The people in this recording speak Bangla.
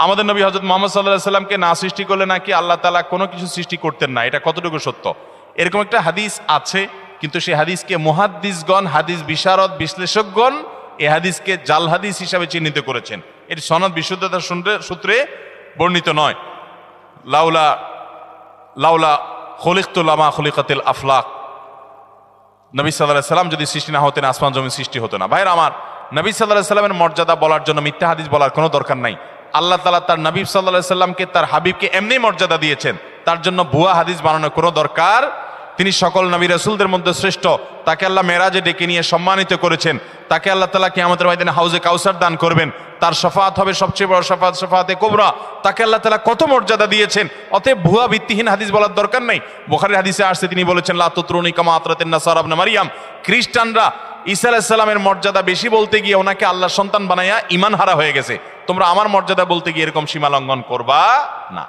আমাদের নবী হযরত মুহাম্মদ সাল্লাল্লাহু আলাইহি সাল্লামকে না সৃষ্টি করলে নাকি আল্লাহ তাআলা কোনো কিছু সৃষ্টি করতেন না, এটা কতটুকু সত্য? এরকম একটা হাদিস আছে, কিন্তু সেই হাদিসকে মুহাদ্দিসগণ, হাদিস বিশারদ, বিশ্লেষকগণ এই হাদিসকে জাল হাদিস হিসাবে চিহ্নিত করেছেন। এটি সনদ বিশুদ্ধতার সূত্রে বর্ণিত নয়। লাউলা লাউলা খলিকতু লামা খলিকাতিল আফলাক, নবী সাল্লাল্লাহু আলাইহি সাল্লাম যদি সৃষ্টি না হতেন আসমান জমিন সৃষ্টি হতো না। ভাইরা আমার, নবী সাল্লাল্লাহু আলাইহি সাল্লামের মর্যাদা বলার জন্য মিথ্যা হাদিস বলার কোনো দরকার নাই। আল্লাহ তাআলা তার নবী সাল্লাল্লাহু আলাইহি সাল্লামকে, তার হাবিবকে এমনি মর্যাদা দিয়েছেন, তার জন্য ভুয়া হাদিস বানানোর কোনো দরকার। তিনি সকল নবী রাসূলদের মধ্যে শ্রেষ্ঠ, তাকে আল্লাহ মেরাজে ডেকে নিয়ে সম্মানিত করেছেন, তাকে আল্লাহ তাআলা কিয়ামতের ময়দানে হাউজে কাউসার দান করবেন, তার শাফাআত হবে সবচেয়ে বড় শাফাআত, শাফাআতে কুবরা। তাকে আল্লাহ তাআলা কত মর্যাদা দিয়েছেন, অতএব ভুয়া ভিত্তিহীন হাদিস বলার দরকার নেই। বুখারীর হাদিসে আসছে, তিনি বলেছেন লা তুতরুনি কামা আতরাতিন নাসারা ইবনে মারইয়াম, খ্রিস্টানরা ঈসা আলাইহিস সালামের মর্যাদা বেশি বলতে গিয়ে ওনাকে আল্লাহর সন্তান বানায়া ঈমান হারা হয়ে গেছে, তোমরা আমার মর্যাদা বলতে গিয়ে এরকম সীমা লঙ্ঘন করবা না।